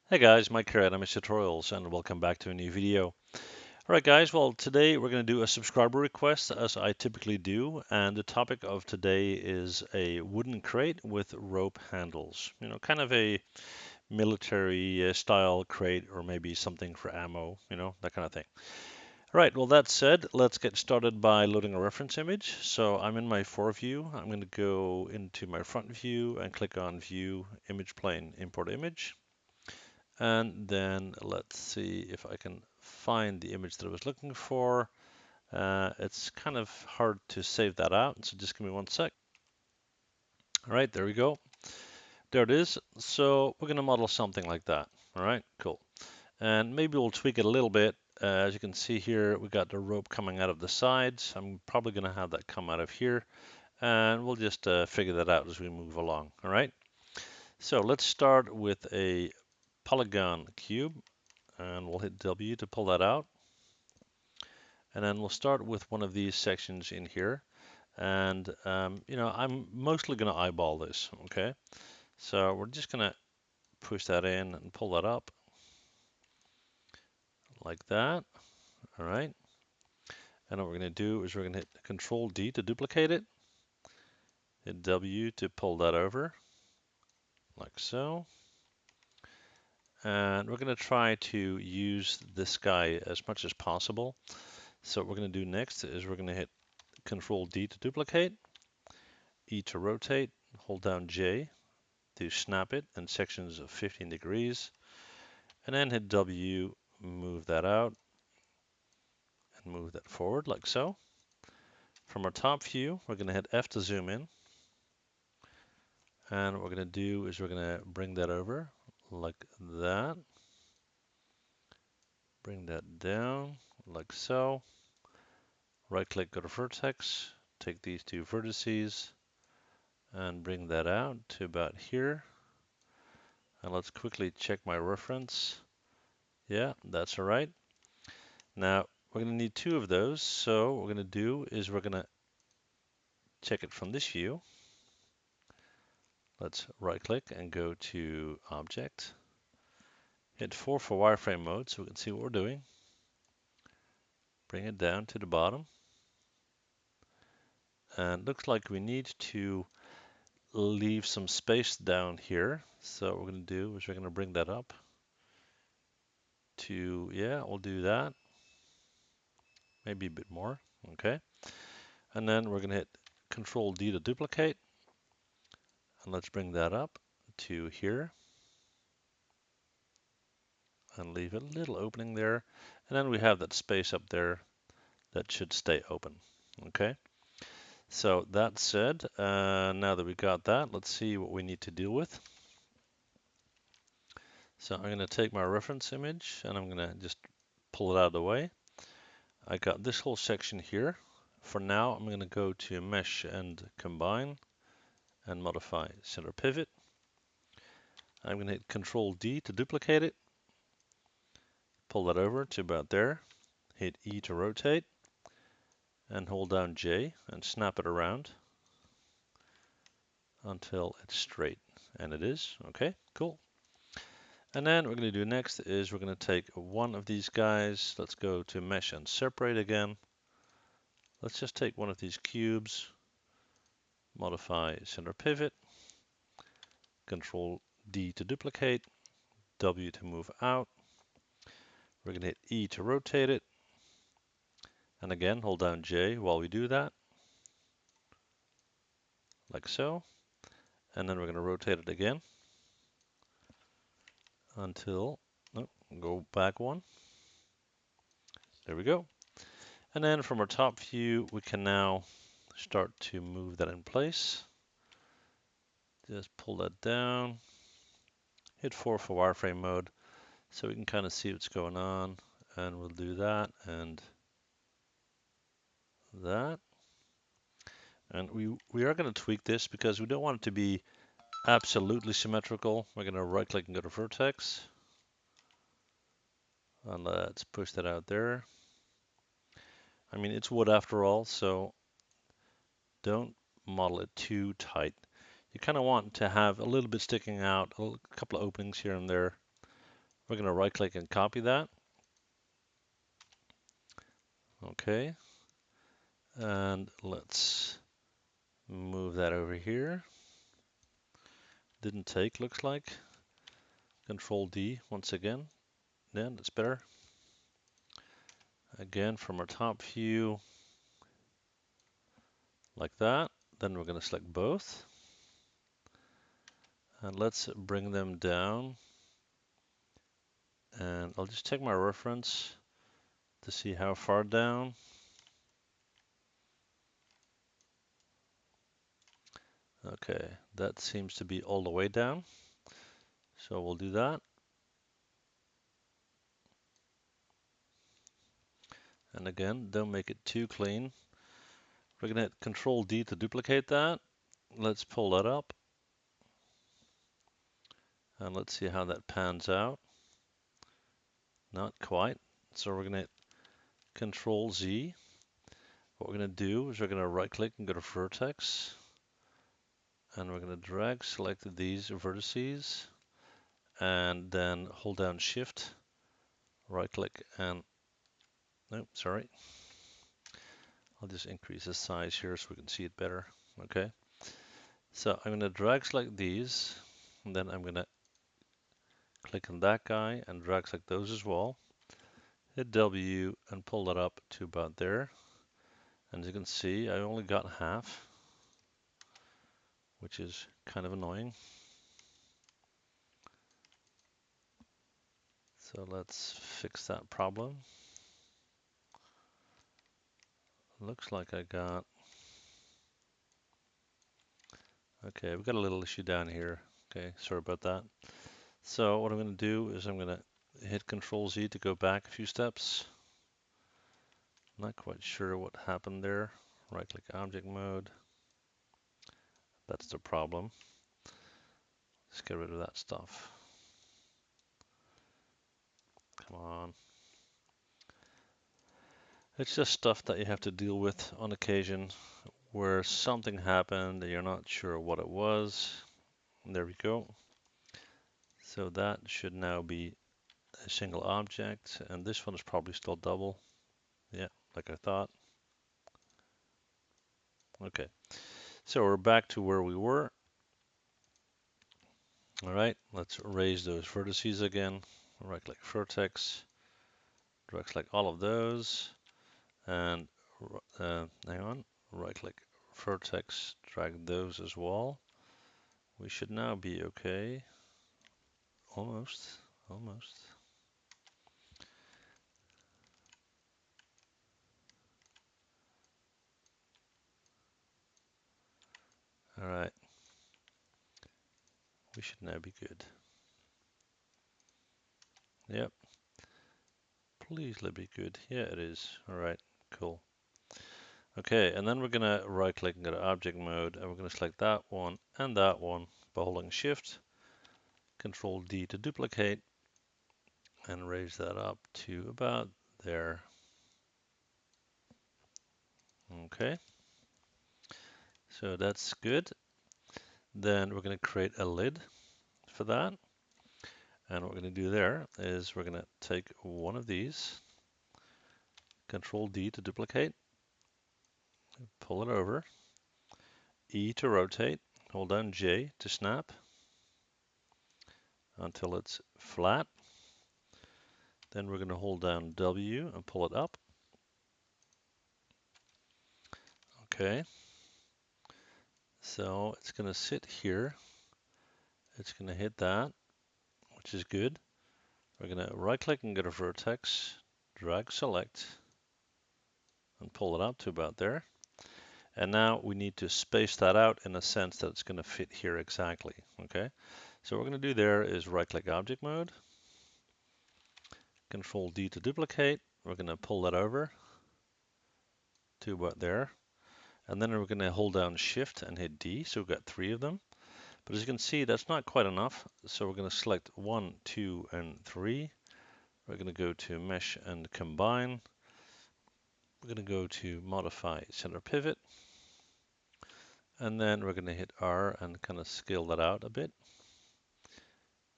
Hey guys, Mike here at MS Tutorials and welcome back to a new video. Alright guys, well today we're going to do a subscriber request as I typically do, and the topic of today is a wooden crate with rope handles. You know, kind of a military style crate or maybe something for ammo, that kind of thing. Alright, well that said, let's get started by loading a reference image. So I'm in my 4 view. I'm going to go into my front view and click on View, Image Plane, Import Image. And then let's see if I can find the image that I was looking for. It's kind of hard to save that out, so just give me one sec. All right, there we go. There it is. So we're going to model something like that. All right, cool. And maybe we'll tweak it a little bit. As you can see here, we got the rope coming out of the sides. I'm probably going to have that come out of here. And we'll just figure that out as we move along. All right. So let's start with a polygon cube. And we'll hit W to pull that out. And then we'll start with one of these sections in here. And, I'm mostly going to eyeball this, okay? So we're just going to push that in and pull that up like that, all right? And what we're going to do is we're going to hit Control D to duplicate it, hit W to pull that over, like so. And we're going to try to use this guy as much as possible. So what we're going to do next is we're going to hit Control D to duplicate, E to rotate, hold down J to snap it in sections of 15 degrees, and then hit W, move that out, and move that forward like so. From our top view, we're going to hit F to zoom in, and what we're going to do is we're going to bring that over like that, bring that down like so, right click, go to vertex, take these two vertices, and bring that out to about here. And let's quickly check my reference. Yeah, that's all right. Now, we're going to need two of those. So what we're going to do is we're going to check it from this view. Let's right click and go to Object. Hit 4 for wireframe mode so we can see what we're doing. Bring it down to the bottom. And looks like we need to leave some space down here. So what we're going to do is we're going to bring that up to, yeah, we'll do that. Maybe a bit more. Okay. And then we're going to hit Control D to duplicate. And let's bring that up to here. And leave a little opening there. And then we have that space up there that should stay open. Okay. So that said, now that we got that, let's see what we need to deal with. So I'm going to take my reference image and I'm going to just pull it out of the way. I got this whole section here. For now, I'm going to go to Mesh and Combine and modify Center Pivot. I'm going to hit Control D to duplicate it. Pull that over to about there. Hit E to rotate and hold down J and snap it around until it's straight. And it is. Okay, cool. And then what we're going to do next is we're going to take one of these guys. Let's go to Mesh and Separate again. Let's just take one of these cubes, modify Center Pivot, Control D to duplicate, W to move out. We're going to hit E to rotate it. And again, hold down J while we do that, like so. And then we're going to rotate it again until, no, go back one. There we go. And then from our top view, we can now start to move that in place. Just pull that down, hit 4 for wireframe mode so we can kind of see what's going on. And we'll do that and that. And we are going to tweak this because we don't want it to be absolutely symmetrical. We're going to right click and go to vertex. And let's push that out there. I mean, it's wood after all, so don't model it too tight. You kind of want to have a little bit sticking out, a couple of openings here and there. We're going to right click and copy that. Okay. And let's move that over here. Didn't take, looks like. Control D once again. Yeah, that's better. Again, from our top view, like that. Then we're going to select both. And let's bring them down. And I'll just take my reference to see how far down. Okay, that seems to be all the way down. So we'll do that. And again, don't make it too clean. We're going to hit Control D to duplicate that. Let's pull that up. And let's see how that pans out. Not quite. So we're going to hit Control Z. What we're going to do is we're going to right click and go to Vertex. And we're going to drag select these vertices. And then hold down Shift, right click, and nope, sorry. I'll just increase the size here so we can see it better. Okay. So I'm going to drag select these. And then I'm going to click on that guy and drag select those as well. Hit W and pull that up to about there. And as you can see, I only got half, which is kind of annoying. So let's fix that problem. Looks like I got, okay, we've got a little issue down here. Okay, sorry about that. So what I'm going to do is I'm going to hit Control Z to go back a few steps. Not quite sure what happened there. Right click object mode. That's the problem. Let's get rid of that stuff. Come on. It's just stuff that you have to deal with on occasion where something happened and you're not sure what it was. And there we go. So that should now be a single object, and this one is probably still double. Yeah, like I thought. Okay, so we're back to where we were. All right, let's raise those vertices again. Right click vertex, drag select all of those, and hang on, right click vertex, drag those as well. We should now be okay. Almost, almost. All right, we should now be good. Yep, please let be good. Yeah, it is. All right, cool. Okay, and then we're gonna right click and go to object mode, and we're gonna select that one and that one by holding shift, Control D to duplicate, and raise that up to about there. Okay, so that's good. Then we're gonna create a lid for that. And what we're gonna do there is we're gonna take one of these, Control D to duplicate, pull it over, E to rotate, hold down J to snap until it's flat. Then we're going to hold down W and pull it up. Okay. So it's going to sit here. It's going to hit that, which is good. We're going to right click and go to vertex, drag select, and pull it up to about there. And now we need to space that out in a sense that it's going to fit here exactly. Okay. So what we're going to do there is right click object mode, Control D to duplicate. We're going to pull that over to about there. And then we're going to hold down shift and hit D. So we've got 3 of them. But as you can see, that's not quite enough. So we're going to select 1, 2, and 3. We're going to go to Mesh and Combine. We're going to go to Modify Center Pivot. And then we're going to hit R and kind of scale that out a bit.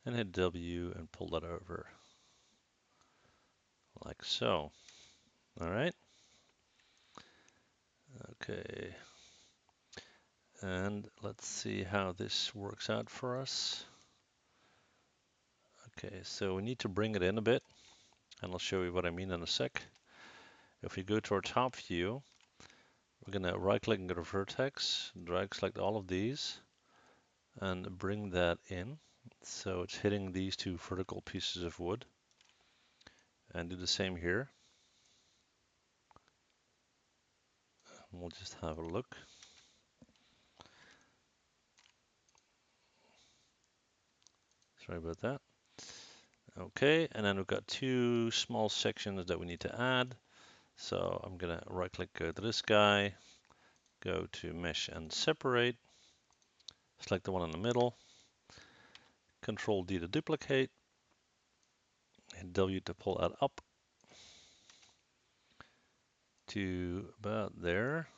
And hit W and pull that over. like so. All right. Okay. And let's see how this works out for us. Okay, so we need to bring it in a bit, and I'll show you what I mean in a sec. If we go to our top view, we're going to right click and go to vertex, drag select all of these, and bring that in. So it's hitting these two vertical pieces of wood. And do the same here. We'll just have a look. Sorry about that. Okay, and then we've got two small sections that we need to add. So I'm going to right click, go to this guy, go to mesh and separate, select the one in the middle, Control D to duplicate, hit W to pull that up to about there.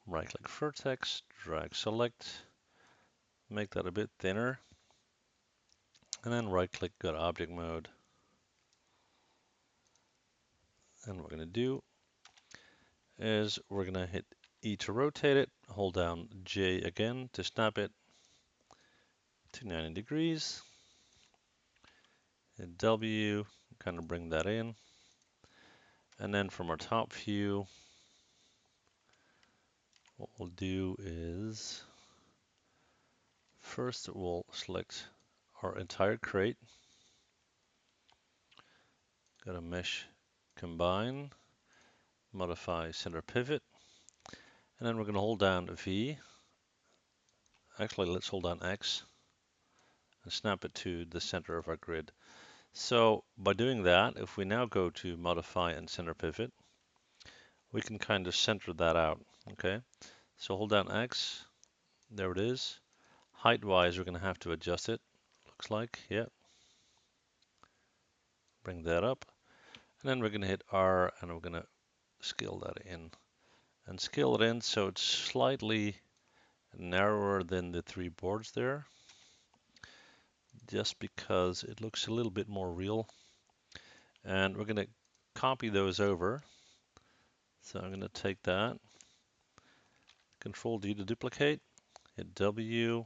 Right click vertex, drag select, make that a bit thinner, and then right click, go to object mode. And what we're going to do is we're going to hit E to rotate it, hold down J again to snap it to 90 degrees, hit W, kind of bring that in, and then from our top view, what we'll do is first we'll select our entire crate, go to mesh, combine, modify center pivot, and then we're going to hold down V. Actually, let's hold down X and snap it to the center of our grid. So by doing that, if we now go to modify and center pivot, we can kind of center that out. Okay, so hold down X, there it is. Height wise, we're going to have to adjust it, looks like, yeah. Bring that up, and then we're going to hit R and we're going to scale that in. And scale it in so it's slightly narrower than the three boards there, just because it looks a little bit more real. And we're going to copy those over. So I'm going to take that, Control D to duplicate, hit W.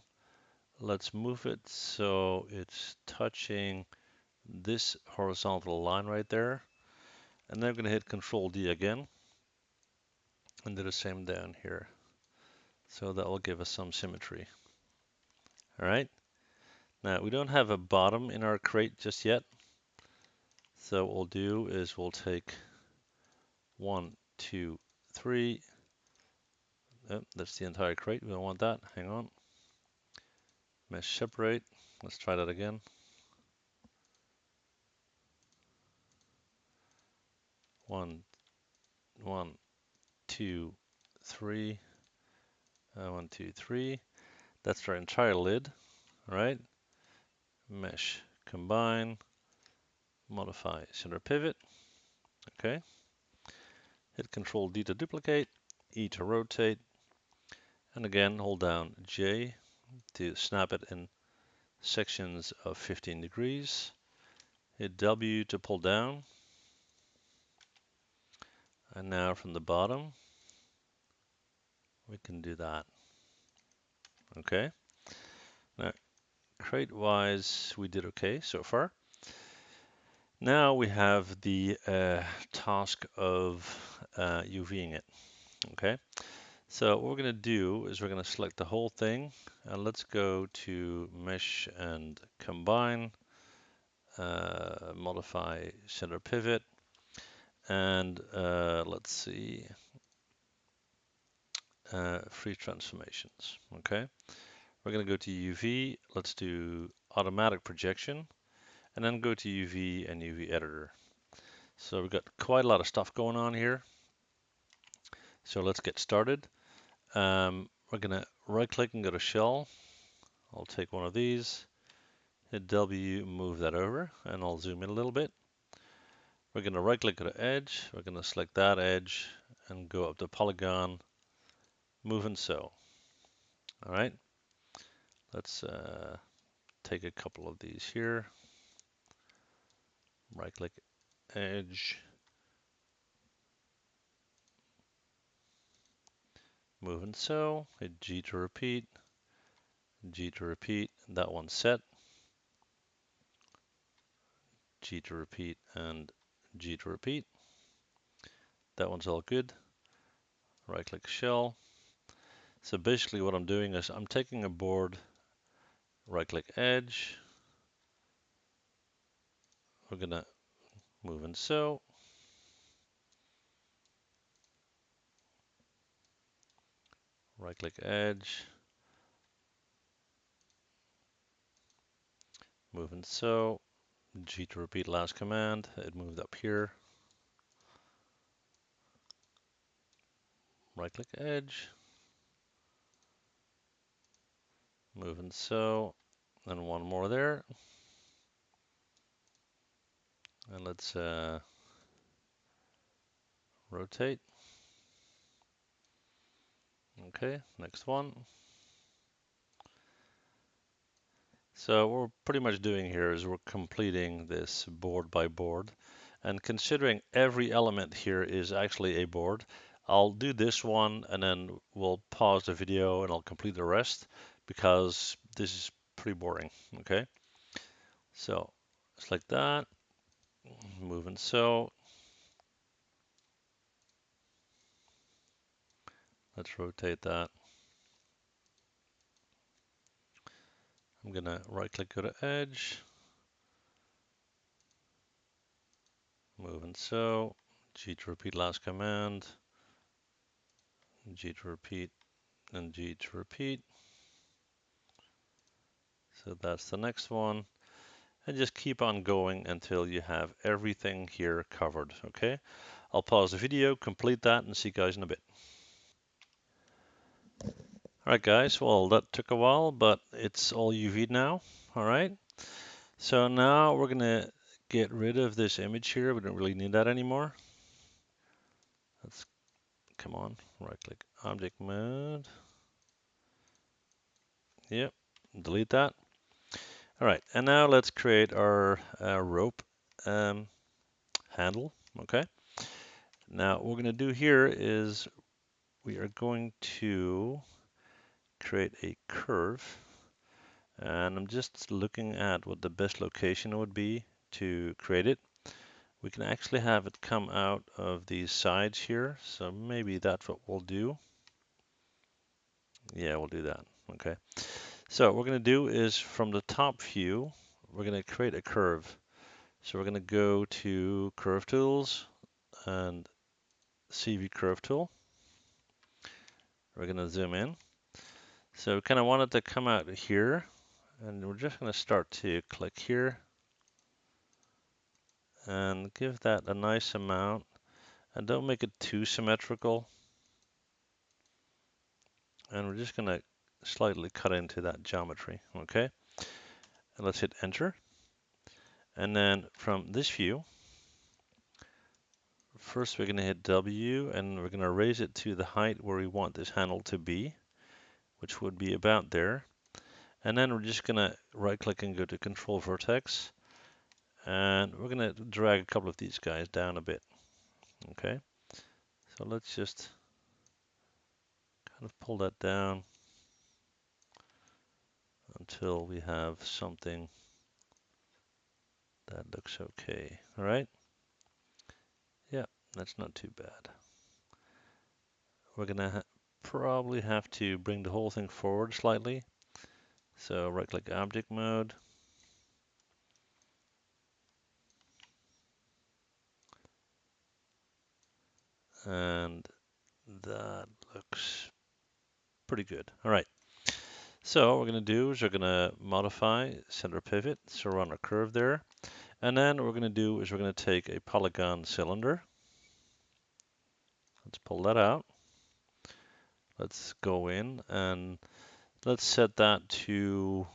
Let's move it so it's touching this horizontal line right there. And then I'm going to hit Control D again and do the same down here. So that will give us some symmetry. All right. Now we don't have a bottom in our crate just yet. So what we'll do is we'll take 1, 2, 3. Oh, that's the entire crate. We don't want that. Hang on. Mesh separate. Let's try that again. 1, 1, 2, 3. 1, 2, 3. That's our entire lid. All right. Mesh combine. Modify center pivot. Okay. Hit Control D to duplicate. E to rotate. And again, hold down J to snap it in sections of 15 degrees. Hit W to pull down. And now from the bottom, we can do that. Okay. Now, crate wise, we did okay so far. Now we have the task of UVing it. Okay. So what we're going to do is we're going to select the whole thing, and let's go to mesh and combine, modify center pivot, and let's see, free transformations. Okay, we're going to go to UV. Let's do automatic projection, and then go to UV and UV editor. So we've got quite a lot of stuff going on here. So let's get started. We're going to right click and go to shell. I'll take one of these, hit W, move that over, and I'll zoom in a little bit. We're going to right click at the edge. We're going to select that edge and go up to polygon, move and so. All right. Let's take a couple of these here. right click edge, move and so, hit G to repeat, G to repeat, that one's set, G to repeat and G to repeat. That one's all good. Right click shell. So basically what I'm doing is I'm taking a board, right click edge. We're gonna move and so. Right click edge. Move and so. G to repeat last command. It moved up here. Right click edge. Move and so. And one more there. And let's rotate. Okay, next one. So what we're pretty much doing here is we're completing this board by board. And considering every element here is actually a board, I'll do this one and then we'll pause the video and I'll complete the rest because this is pretty boring, okay? So it's like that, move and so. Let's rotate that. I'm gonna right click, go to edge, move and so, G to repeat last command, G to repeat and G to repeat. So that's the next one. And just keep on going until you have everything here covered, okay? I'll pause the video, complete that, and see you guys in a bit. All right, guys, well, that took a while, but it's all UVed now, all right? So now we're gonna get rid of this image here. We don't really need that anymore. Let's, come on, right-click object mode. Yep, delete that. All right, and now let's create our rope handle, okay? Now, what we're gonna do here is we are going to create a curve, and I'm just looking at what the best location would be to create it. We can actually have it come out of these sides here, so maybe that's what we'll do. Yeah, we'll do that. Okay. So what we're going to do is from the top view, we're going to create a curve. So we're going to go to Curve Tools and CV Curve Tool. We're going to zoom in. So we kind of want it to come out here, and we're just going to start to click here and give that a nice amount, and don't make it too symmetrical. And we're just going to slightly cut into that geometry, okay? And let's hit enter. And then from this view, first we're going to hit W, and we're going to raise it to the height where we want this handle to be, which would be about there. And then we're just going to right click and go to Control Vertex, and we're going to drag a couple of these guys down a bit, okay? So let's just kind of pull that down until we have something that looks okay. All right. Yeah, that's not too bad. We're gonna probably have to bring the whole thing forward slightly. So right click object mode. And that looks pretty good. All right. So what we're gonna do is we're gonna modify center pivot. So we're on a curve there. And then what we're gonna do is we're gonna take a polygon cylinder. Let's pull that out. Let's go in and let's set that to,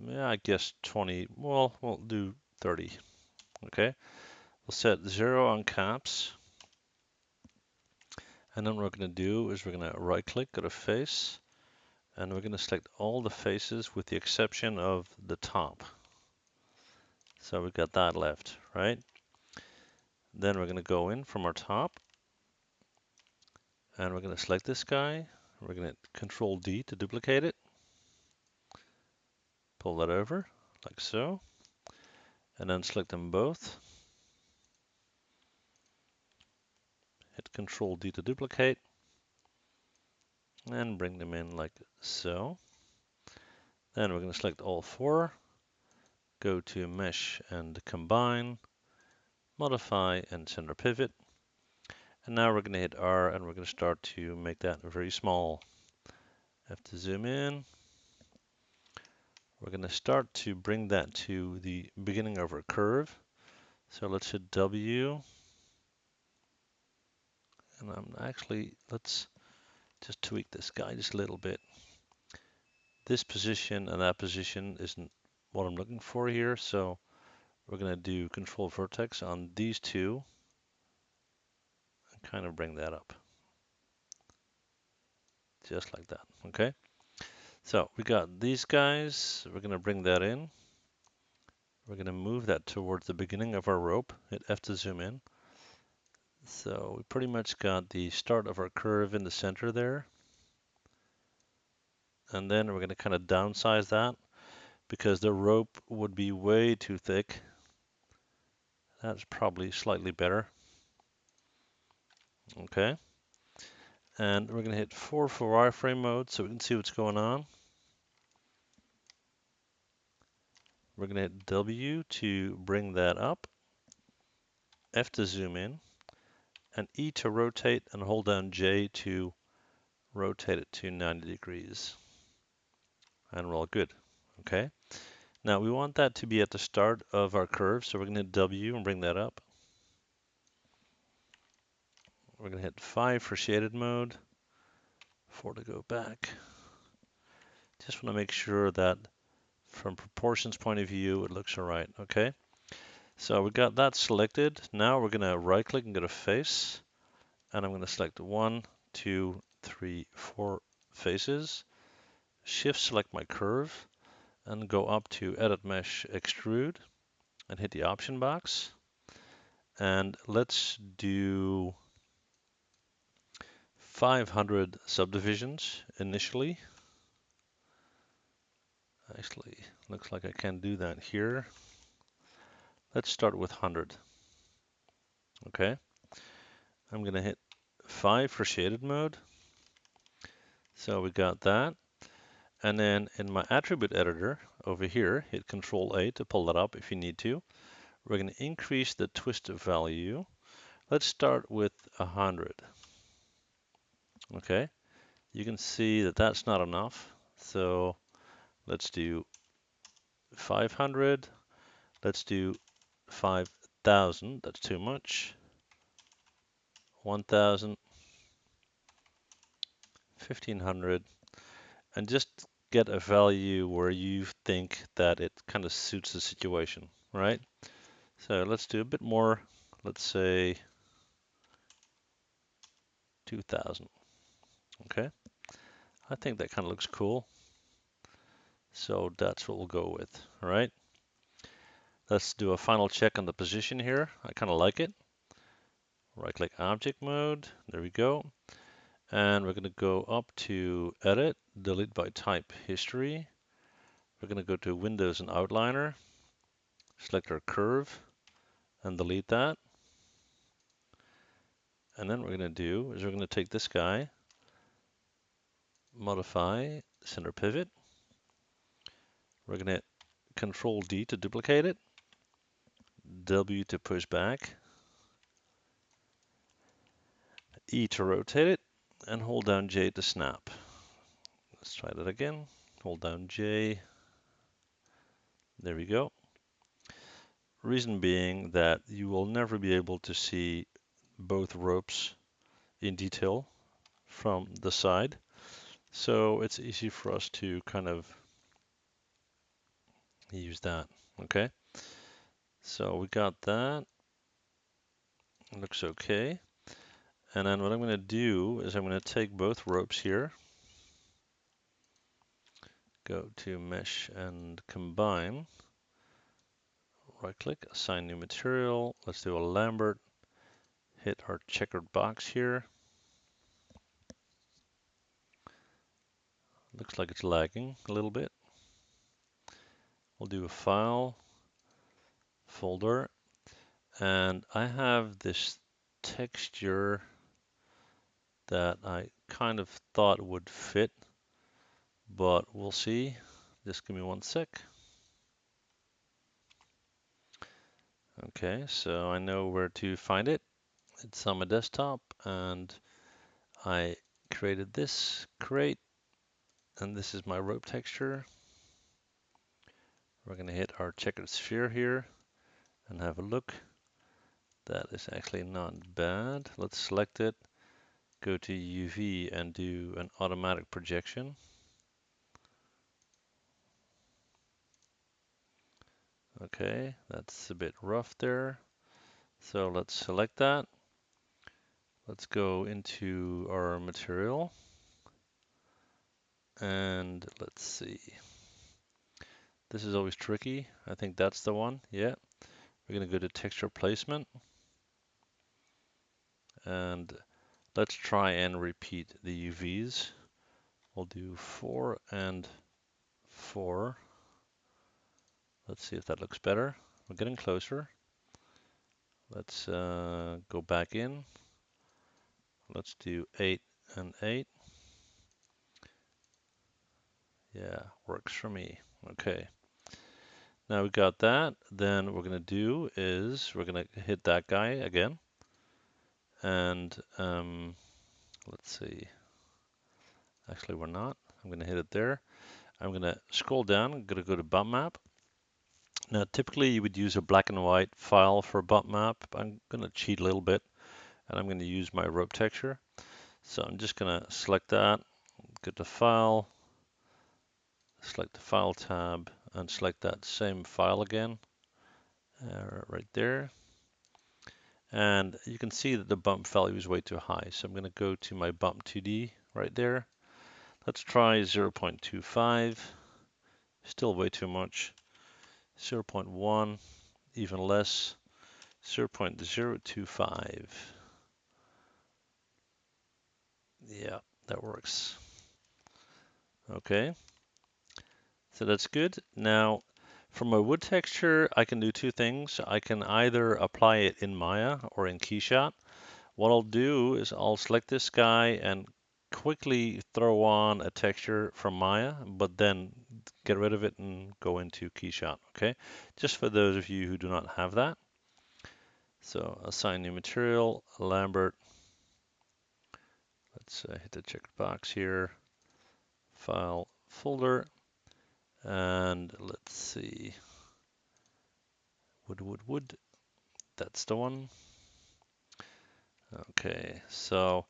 yeah, I guess 20. Well, we'll do 30. Okay. We'll set 0 on caps. And then what we're going to do is we're going to right click, go to face, and we're going to select all the faces with the exception of the top. So we've got that left, right? Then we're going to go in from our top, and we're going to select this guy. We're going to Control D to duplicate it. Pull that over, like so. And then select them both. Hit Control D to duplicate. And bring them in like so. Then we're going to select all four. Go to Mesh and Combine. Modify and Center Pivot. And now we're going to hit R and we're going to start to make that very small. Have to zoom in. We're going to start to bring that to the beginning of our curve. So let's hit W. And let's just tweak this guy just a little bit. This position and that position isn't what I'm looking for here. So we're going to do Control Vertex on these two and kind of bring that up. Just like that, okay? So we got these guys. We're going to bring that in. We're going to move that towards the beginning of our rope. Hit F to zoom in. So we pretty much got the start of our curve in the center there. And then we're going to kind of downsize that because the rope would be way too thick. That's probably slightly better. Okay. And we're going to hit 4 for wireframe mode so we can see what's going on. We're going to hit W to bring that up, F to zoom in, and E to rotate, and hold down J to rotate it to 90 degrees. And we're all good. Okay. Now we want that to be at the start of our curve, so we're going to hit W and bring that up. We're going to hit 5 for shaded mode, 4 to go back. Just want to make sure that from proportions point of view, it looks all right, okay? So we got that selected. Now we're going to right click and go to face, and I'm going to select 1, 2, 3, 4 faces. Shift select my curve and go up to Edit Mesh Extrude and hit the option box. And let's do 500 subdivisions initially. Actually, looks like I can do that here. Let's start with 100. Okay. I'm going to hit 5 for shaded mode. So we got that. And then in my attribute editor over here, hit Control A to pull that up if you need to. We're going to increase the twist value. Let's start with 100. Okay. You can see that that's not enough. So let's do 500. Let's do 5,000. That's too much. 1,000. 1,500. And just get a value where you think that it kind of suits the situation, right? So let's do a bit more. Let's say 2,000. Okay. I think that kind of looks cool. So that's what we'll go with, all right? Let's do a final check on the position here. I kind of like it. Right click object mode. There we go. And we're going to go up to edit, delete by type history. We're going to go to Windows and Outliner, select our curve and delete that. And then what we're going to do is we're going to take this guy, modify, center pivot. We're going to hit Control D to duplicate it, W to push back, E to rotate it, and hold down J to snap. Let's try that again. Hold down J. There we go. Reason being that you will never be able to see both ropes in detail from the side. So it's easy for us to kind of use that, okay? So we got that. It looks okay. And then what I'm going to do is I'm going to take both ropes here, go to Mesh and Combine, right click, Assign New Material. Let's do a Lambert hit our checkered box here. Looks like it's lagging a little bit. We'll do a file, folder, and I have this texture that I kind of thought would fit, but we'll see. Just give me one sec. Okay, so I know where to find it. It's on my desktop, and I created this crate, and this is my rope texture. We're going to hit our checkered sphere here and have a look. That is actually not bad. Let's select it, go to UV and do an automatic projection. Okay, that's a bit rough there. So let's select that. Let's go into our material and let's see. This is always tricky. I think that's the one. Yeah. We're going to go to texture placement and let's try and repeat the UVs. We'll do 4 and 4. Let's see if that looks better. We're getting closer. Let's go back in. Let's do 8 and 8. Yeah, works for me. Okay. Now we got that. Then what we're going to do is we're going to hit that guy again. And let's see. Actually, we're not. I'm going to hit it there. I'm going to scroll down. I'm going to go to bump map. Now, typically you would use a black and white file for bump map. I'm going to cheat a little bit, and I'm going to use my rope texture. So I'm just going to select that, go to File, select the File tab, and select that same file again, right there. And you can see that the bump value is way too high. So I'm going to go to my bump 2D right there. Let's try 0.25, still way too much. 0.1, even less. 0.025. Yeah, that works. Okay, so that's good. Now, for my wood texture, I can do two things. I can either apply it in Maya or in Keyshot. What I'll do is I'll select this guy and quickly throw on a texture from Maya, but then get rid of it and go into Keyshot, okay? Just for those of you who do not have that. So assign new material, Lambert. Let's hit the check box here, file, folder, and let's see, wood, that's the one. Okay, so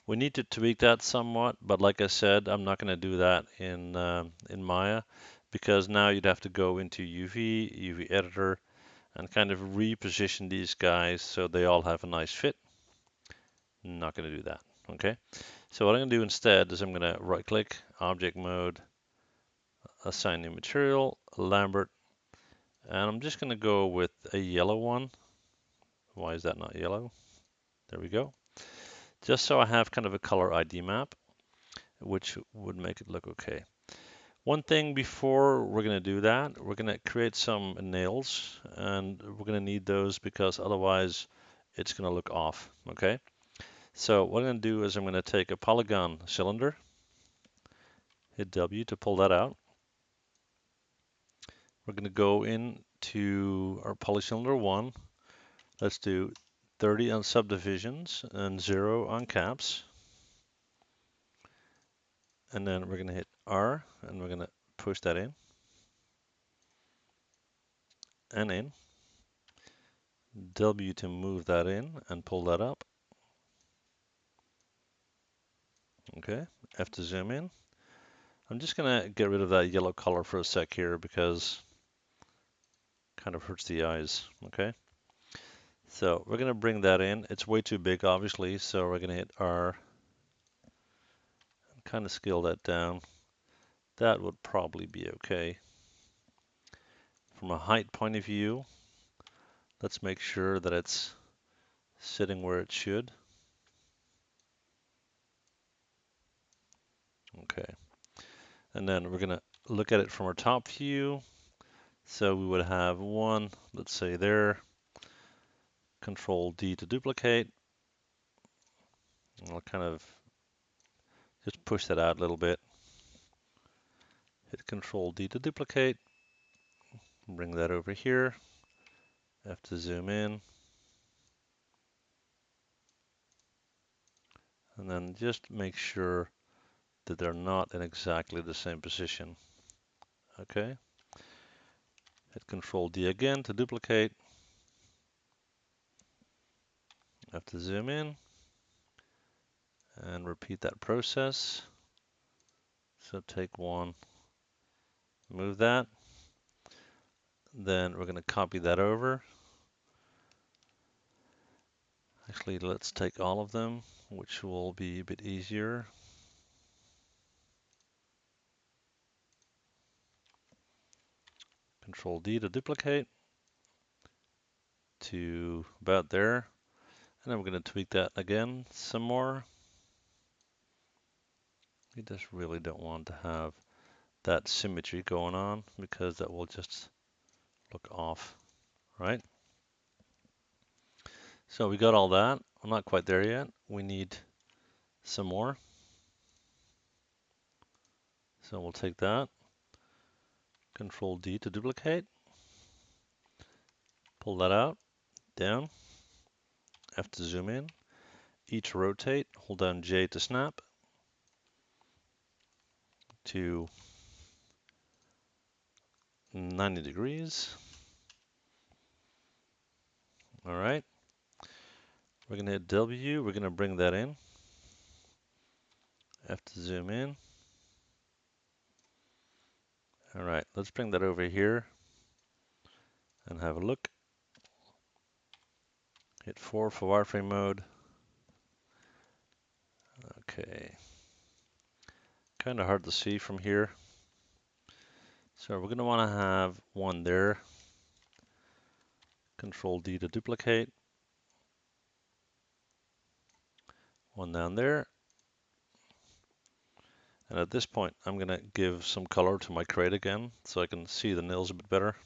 we need to tweak that somewhat, but like I said, I'm not going to do that in Maya because now you'd have to go into UV editor, and kind of reposition these guys so they all have a nice fit. Not going to do that. Okay, so what I'm going to do instead is I'm going to right click, object mode, assign new material, Lambert, and I'm just going to go with a yellow one. Why is that not yellow? There we go. Just so I have kind of a color ID map, which would make it look okay. One thing before we're going to do that, we're going to create some nails, and we're going to need those because otherwise it's going to look off, okay? So what I'm going to do is I'm going to take a polygon cylinder, hit W to pull that out. We're going to go into our polycylinder 1. Let's do 30 on subdivisions and 0 on caps. And then we're going to hit R, and we're going to push that in and in. W to move that in and pull that up. Okay, F to zoom in. I'm just going to get rid of that yellow color for a sec here because it kind of hurts the eyes. Okay, so we're going to bring that in. It's way too big, obviously, so we're going to hit R and kind of scale that down. That would probably be okay. From a height point of view, let's make sure that it's sitting where it should. Okay. And then we're going to look at it from our top view. So we would have one, let's say there, Control D to duplicate. I'll kind of just push that out a little bit. Hit Control D to duplicate. Bring that over here. Have to zoom in. And then just make sure that they're not in exactly the same position. Okay. Hit Control D again to duplicate. Have to zoom in and repeat that process. So take one, move that. Then we're going to copy that over. Actually, let's take all of them, which will be a bit easier. Control D to duplicate to about there. And then we're going to tweak that again some more. We just really don't want to have that symmetry going on because that will just look off, right? So we got all that. I'm not quite there yet. We need some more. So we'll take that. Control D to duplicate. Pull that out, down. F to zoom in. E to rotate. Hold down J to snap. To 90 degrees. All right. We're going to hit W. We're going to bring that in. F to zoom in. All right. Let's bring that over here and have a look. Hit 4 for wireframe mode. Okay. Kind of hard to see from here. So we're going to want to have one there. Control D to duplicate. One down there. And at this point, I'm going to give some color to my crate again so I can see the nails a bit better.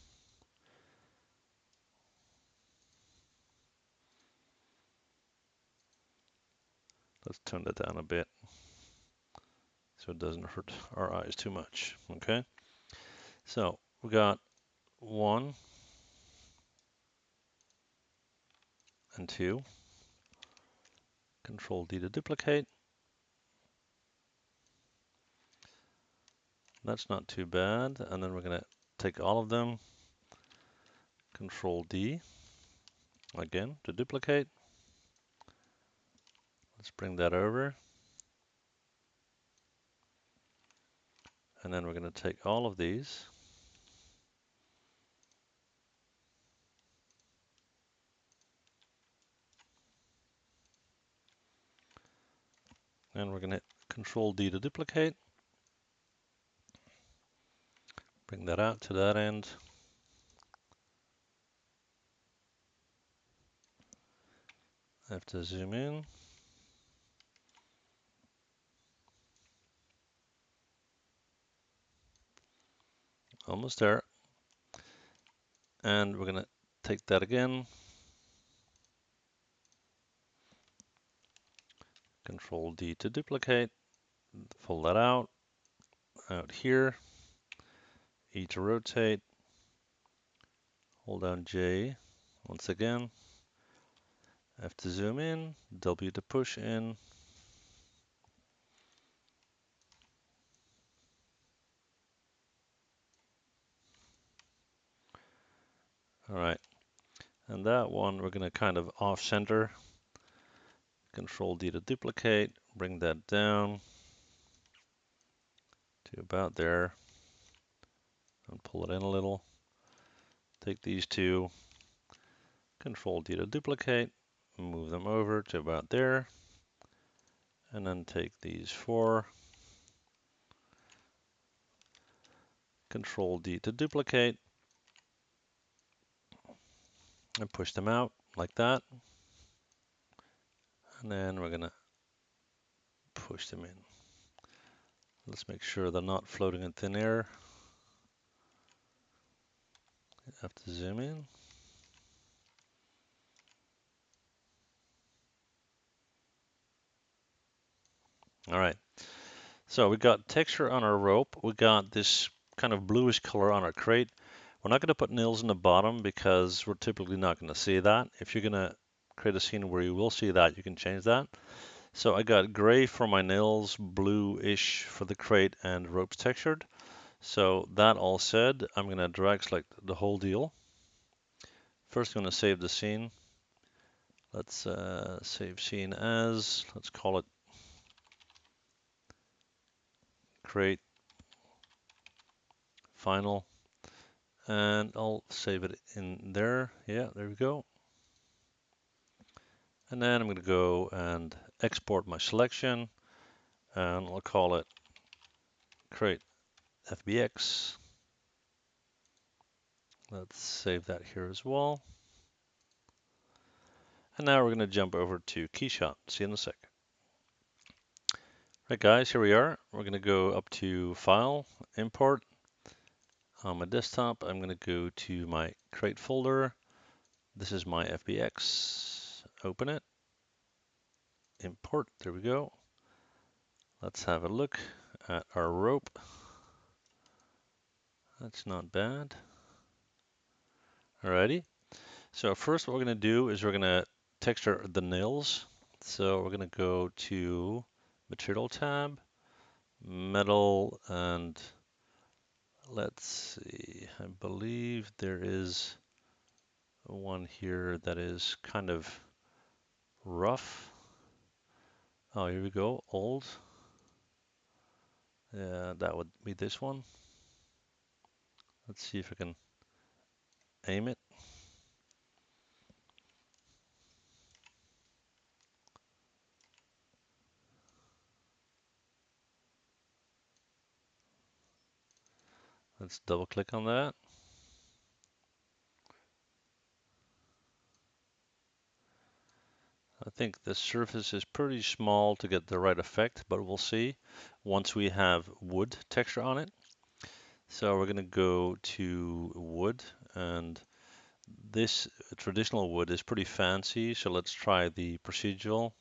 Let's tone that down a bit so it doesn't hurt our eyes too much. Okay. So we got 1 and 2. Control D to duplicate. That's not too bad. And then we're going to take all of them. Control D again to duplicate. Let's bring that over. And then we're going to take all of these. And we're going to hit Control D to duplicate. Bring that out to that end. I have to zoom in. Almost there. And we're going to take that again. Control D to duplicate. Pull that out here. E to rotate. Hold down J once again. F to zoom in. W to push in. All right. And that one we're going to kind of off center. Control D to duplicate. Bring that down to about there. And pull it in a little. Take these two. Control D to duplicate. Move them over to about there. And then take these 4. Control D to duplicate. And push them out like that. And then we're gonna push them in. Let's make sure they're not floating in thin air. I have to zoom in. All right, so we got texture on our rope. We got this kind of bluish color on our crate. We're not going to put nils in the bottom because we're typically not going to see that. If you're going to create a scene where you will see that, you can change that. So I got gray for my nils, bluish for the crate, and ropes textured. So that all said, I'm going to drag select the whole deal. First, I'm going to save the scene. Let's save scene as, let's call it create final, and I'll save it in there. Yeah, there we go. And then I'm going to go and export my selection, and I'll call it create FBX. Let's save that here as well. And now we're going to jump over to Keyshot. See you in a sec. Right, guys, here we are. We're going to go up to File, Import. On my desktop, I'm going to go to my Crate folder. This is my FBX. Open it. Import. There we go. Let's have a look at our rope. That's not bad. Alrighty. So first what we're going to do is we're going to texture the nails. So we're going to go to Material tab, Metal, and let's see, I believe there is one here that is kind of rough. Oh, here we go, old. Yeah, that would be this one. Let's see if I can aim it. Let's double click on that. I think the surface is pretty small to get the right effect, but we'll see once we have wood texture on it. So we're going to go to wood, and this traditional wood is pretty fancy, so let's try the procedural.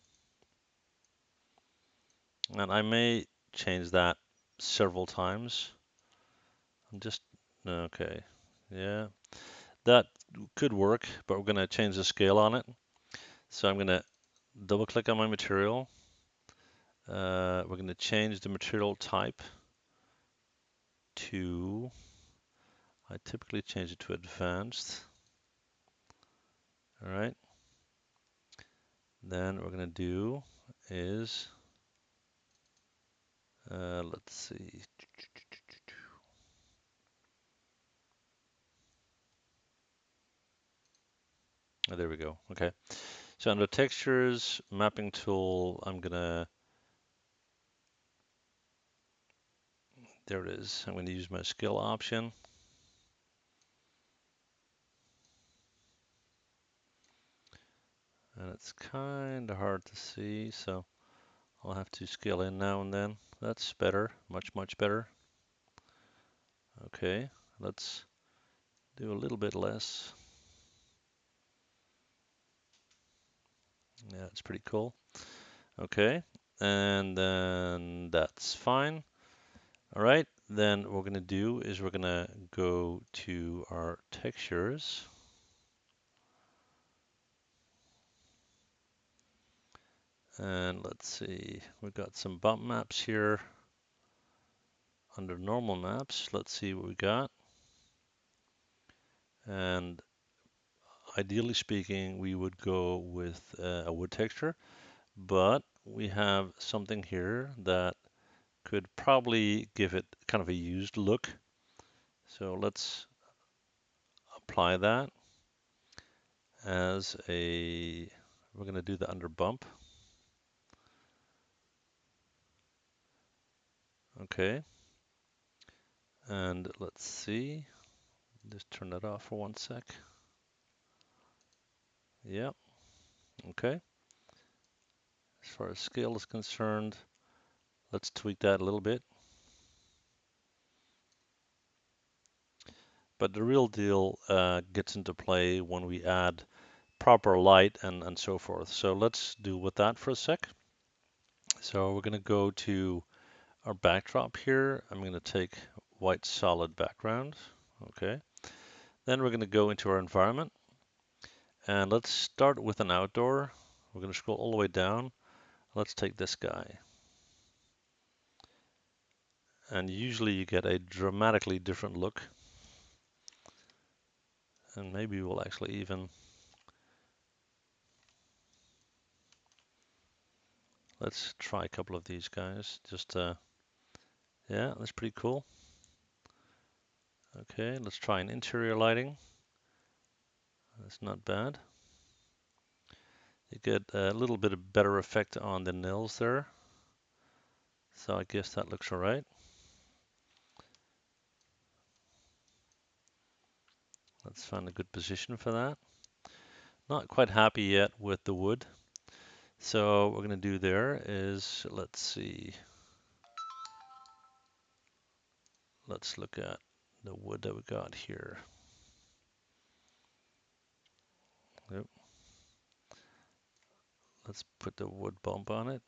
And I may change that several times. I'm just, okay, yeah, that could work, but we're going to change the scale on it. So I'm going to double click on my material. We're going to change the material type to, I typically change it to advanced. All right. Then what we're going to do is, let's see. Oh, there we go. Okay. So under textures, mapping tool, I'm gonna, there it is. I'm going to use my scale option. And it's kind of hard to see, so I'll have to scale in now and then. That's better, much, much better. Okay, let's do a little bit less. Yeah, it's pretty cool. Okay, and then that's fine. All right, then what we're going to do is we're going to go to our textures. And let's see, we've got some bump maps here. Under normal maps, let's see what we got. And ideally speaking, we would go with a wood texture, but we have something here that could probably give it kind of a used look. So let's apply that as a, we're going to do the under bump. Okay. And let's see, just turn that off for 1 sec. Yep. Okay. As far as scale is concerned, let's tweak that a little bit. But the real deal gets into play when we add proper light and so forth. So let's deal with that for a sec. So we're going to go to our backdrop here. I'm going to take white solid background. Okay. Then we're going to go into our environment. And let's start with an outdoor. We're going to scroll all the way down. Let's take this guy. And usually you get a dramatically different look. And maybe we'll actually even, let's try a couple of these guys. Just, yeah, that's pretty cool. Okay, let's try an interior lighting. That's not bad. You get a little bit of better effect on the nails there. So I guess that looks all right. Let's find a good position for that. Not quite happy yet with the wood. So what we're going to do there is, let's see. Let's look at the wood that we got here. Yep. Let's put the wood bump on it.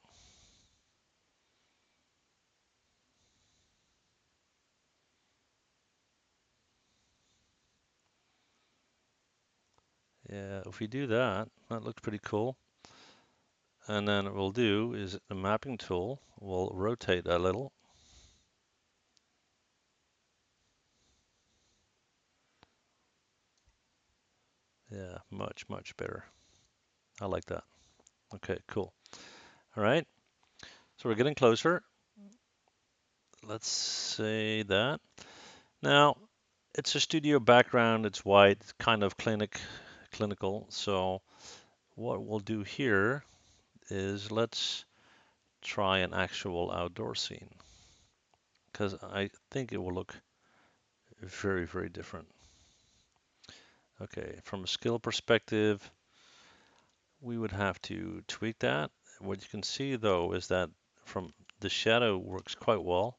Yeah, if we do that, that looks pretty cool. And then what we'll do is the mapping tool, we'll rotate a little. Yeah, much, much better. I like that. Okay, cool. All right, so we're getting closer. Let's say that. Now, it's a studio background, it's white, it's kind of clinical. So what we'll do here is let's try an actual outdoor scene, because I think it will look very, very different. Okay, from a skill perspective, we would have to tweak that. What you can see though is that from the shadow works quite well,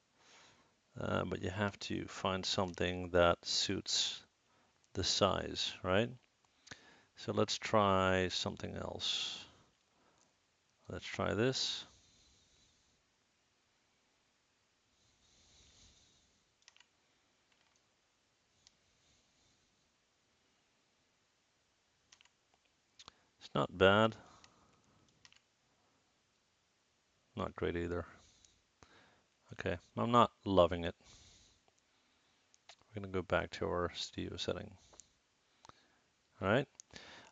but you have to find something that suits the size, right? So let's try something else. Let's try this. It's not bad. Not great either. Okay, I'm not loving it. We're gonna go back to our studio setting. All right,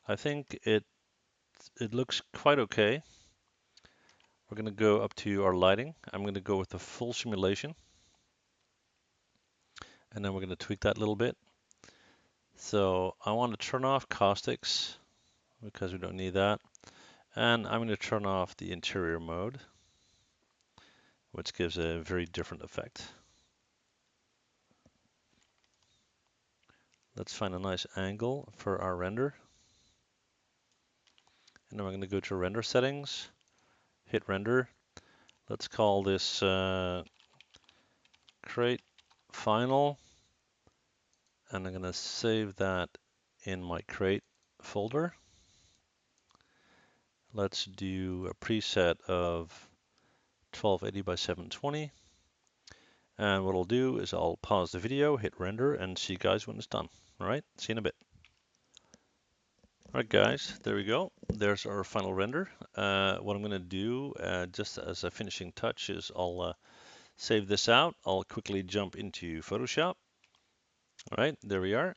I think it looks quite okay. We're gonna go up to our lighting. I'm gonna go with the full simulation, and then we're gonna tweak that a little bit. So I want to turn off caustics because we don't need that. And I'm going to turn off the interior mode, which gives a very different effect. Let's find a nice angle for our render. And then we're going to go to render settings, hit render. Let's call this create final. And I'm going to save that in my create folder. Let's do a preset of 1280 by 720. And what I'll do is I'll pause the video, hit render, and see you guys when it's done. All right, see you in a bit. All right, guys, there we go. There's our final render. What I'm going to do, just as a finishing touch, is I'll save this out. I'll quickly jump into Photoshop. All right, there we are.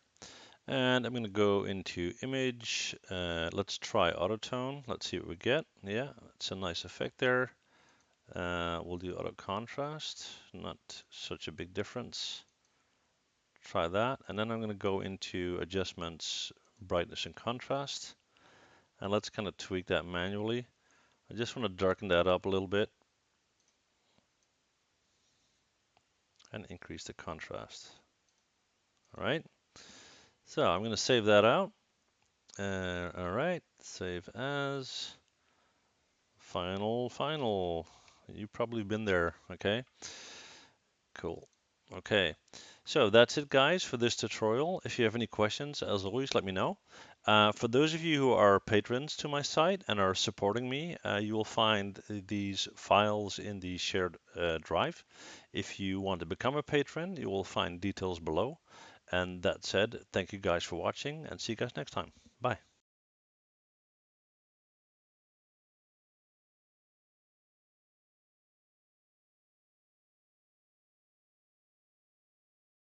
And I'm going to go into image. Let's try autotone. Let's see what we get. Yeah, it's a nice effect there. We'll do auto contrast. Not such a big difference. Try that. And then I'm going to go into adjustments, brightness and contrast. And let's kind of tweak that manually. I just want to darken that up a little bit and increase the contrast. All right. So I'm going to save that out. All right. Save as Final. You've probably been there, okay? Cool. Okay, so that's it, guys, for this tutorial. If you have any questions, as always, let me know. For those of you who are patrons to my site and are supporting me, you will find these files in the shared drive. If you want to become a patron, you will find details below. And that said, thank you guys for watching and see you guys next time. Bye.